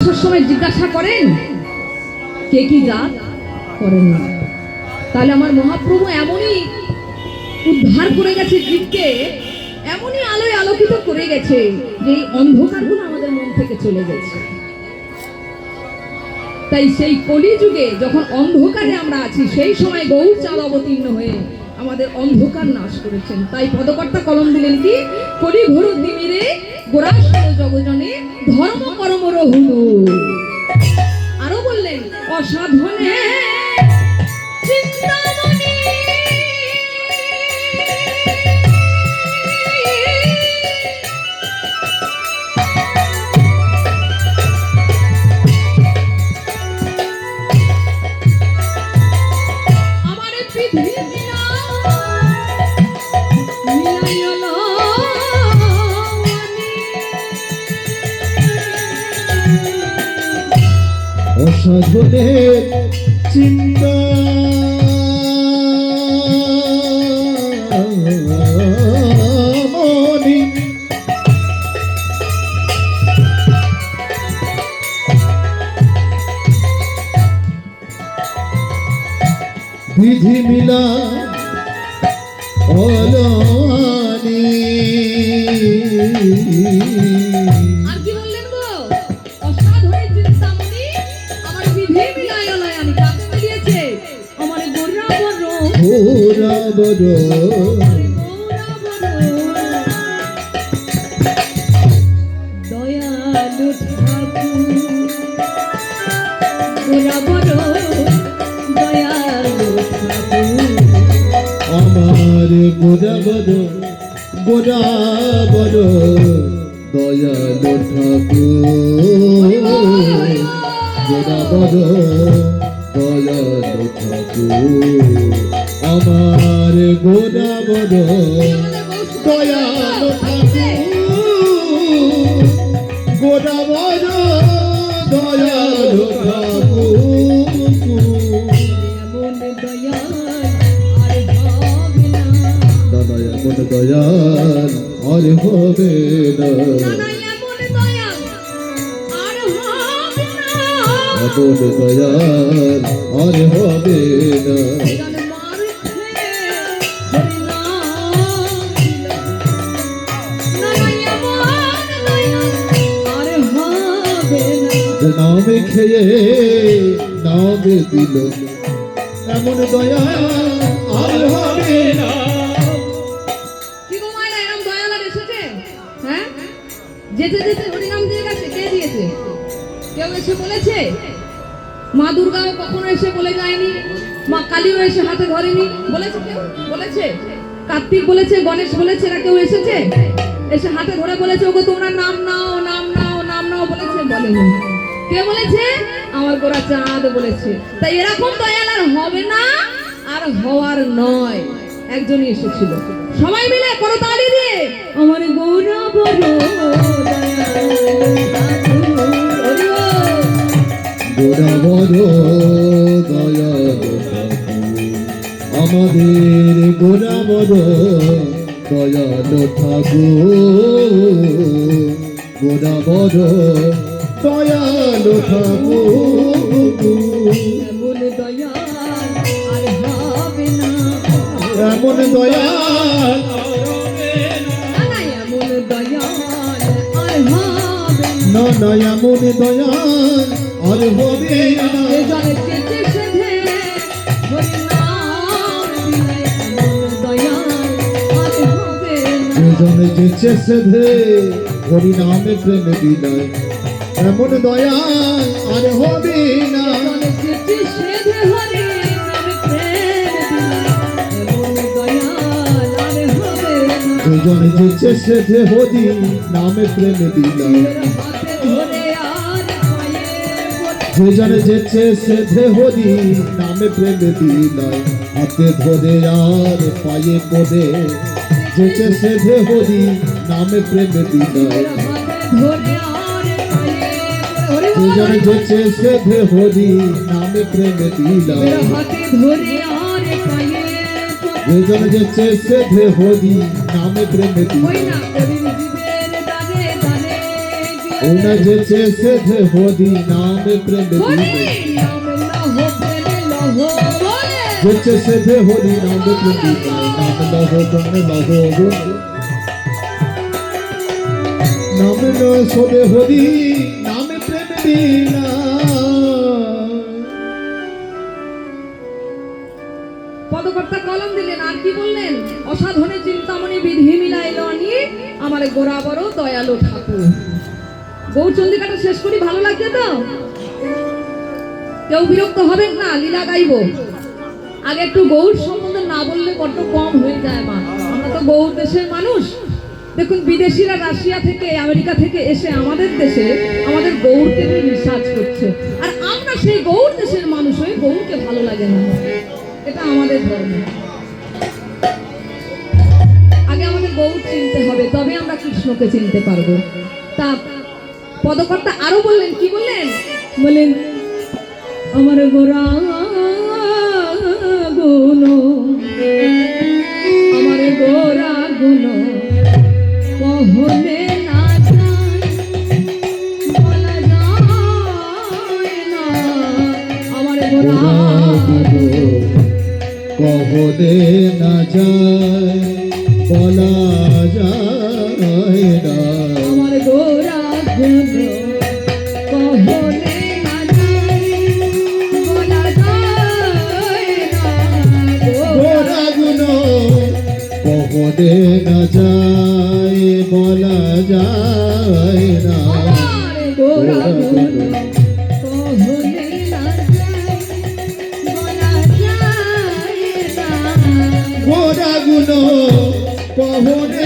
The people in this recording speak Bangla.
সময় জিজ্ঞাসা করেন কে কি জাত, করেন না। তাহলে আমার মহাপ্রভু এমনই উদ্ধার করে গেছে জীবকে, এমনই আলোয় আলোকিত করে গেছে যে এই অন্ধকারগুলো আমাদের মন থেকে চলে গেছে। তাই সেই কলিযুগে যখন অন্ধকারে আমরা আছি, সেই সময় গৌরচাঁদ অবতীর্ণ হয়ে আমাদের অন্ধকার নাশ করেছেন। তাই পদকর্তা কলম দিলেন কি, কলি ঘোর দিমিরে গোরাসল জগজনে ধর্ম কর্ম রহুলু। আরো বললেন অসাধনে চিন্তামণি অসাধনে চিন্তা মনি বিধি মিলা অলানি। দয়ালু ঠাকুর গোরা বড় দয়ালু ঠাকুর আমার গোরা বড় গোরা বড় দয়ালু ঠাকুর, গোরা বড় দয়ালু ঠাকুর, আমার গোরা বড় দয়ালু ঠাকুর, গোরা বড় দয়ালু ঠাকুর। এমন দয়াল আর হবে না, দাদা এমন দয়াল আর হবে না, এমন দয়াল আর হবে না, এমন দয়াল আর হবে না। নামে খেয়ে নামে দিল এমন দয়া আর হবে না। কি গো মায়েরা, এরকম দয়াল আর এসেছে? হ্যাঁ, যেতে যেতে হরিনাম দিয়ে গেছে, কে দিয়েছে? কেউ এসে বলেছে? মা দুর্গাও কখনো এসে বলে যায়নি, মা কালীও এসে হাতে ধরেনি, বলেছে কেউ? বলেছে? কার্তিক বলেছে, গণেশ বলেছে, এরা কেউ এসেছে? এসে হাতে ধরে বলেছে ওগো তোমরা নাম নাও, নাম নাও, নাম নাও বলেছে? বলেনি। কে বলেছে? আমার গোরা চাঁদ বলেছে। তাই এরকম দয়াল আর হবে না, আর হওয়ার নয়। একজনই এসেছিল, সবাই মিলে করতালি দিয়ে আমার গোরা বড় গোরা বড় দয়ালু ঠাকুর, আমাদের গোরা বড় দয়ালু ঠাকুর, গোরা বড় দয়ালু ঠাকুর। এমন দয়াল আর হবে না, এমন দয়াল না এমন দয়াল আর হবে না, না এমন দয়াল আর হবে না। জলে কেটে সেধে হরিনাম দিলে এমন দয়াল আর হবে না, জনে যেছে সেধে হরি নামে প্রেম দিলায় এমন দয়াল আর হবে না। জলে কেটে সেধে হরিনাম প্রেম দিলে এমন দয়াল আর হবে না, জনে যেছে সেধে হরি নামে প্রেম দিলায়, হাতে ধরে আর পায়ে পড়ে যে জনে যেছে সেধে হরি নামে প্রেম দিলায়, হাতে ধরে আর পায়ে পড়ে যেছে সেধে হরি নামে প্রেম দিলায়, ধরে আর পায়ে পড়ে যে জনে যেছে সেধে হরি নামে প্রেম দিলায়, হাতে ধরে আর পায়ে পড়ে যে জনে যেছে সেধে হরি নামে প্রেম ওই দিলায়। না করিম জীবের দানে দানে ওনা যেচে সেধে হরি নামে প্রেমে হরি দিলে নাম লহ প্রেমে লহ বলে যেচে সেধে হরি নামে প্রেমে দিলে নাম লহ প্রেমে লহ বলে নাম লহ সোদে হরি নামে প্রেমে দিলা পদকর্তা কলম দিলেন আর কি বললেন অসাধনে চিন্তামণি বিধি মিলাইল আনি আমার গোড়া বড় দয়ালু ঠাকুর গৌর চন্দ্রিকাটা শেষ করি ভালো লাগছে তো কেউ বিরক্ত হবেন না লীলা গাইব আগে একটু গৌর সম্বন্ধে না বললে বড্ড কম হয়ে যায় মা আমরা তো গৌর দেশের মানুষ দেখুন বিদেশিরা রাশিয়া থেকে আমেরিকা থেকে এসে আমাদের দেশে আমাদের গৌরকে নিয়ে রিসার্চ করছে আর আমরা সেই গৌর দেশের মানুষ হয়ে গৌরকে ভালো লাগে না এটা আমাদের ধর্ম আগে আমাদের গৌর চিনতে হবে তবে আমরা কৃষ্ণকে চিনতে পারবো তা পদকর্তা আরো বললেন কি বললেন আমার গোরা গুণ আমার গোরা গুণ কহলে না যায় বলা যায় না আমার গোরা কহলে না যায় বলা যায় না আমার গোরা গুণ কহলে না যায় বলা যায় না গোরা গুণ কহলে না যায় বলা যায় না আমার গোরা গুণ কহলে না যায় বলা যায় না গোরা গুণ কহলে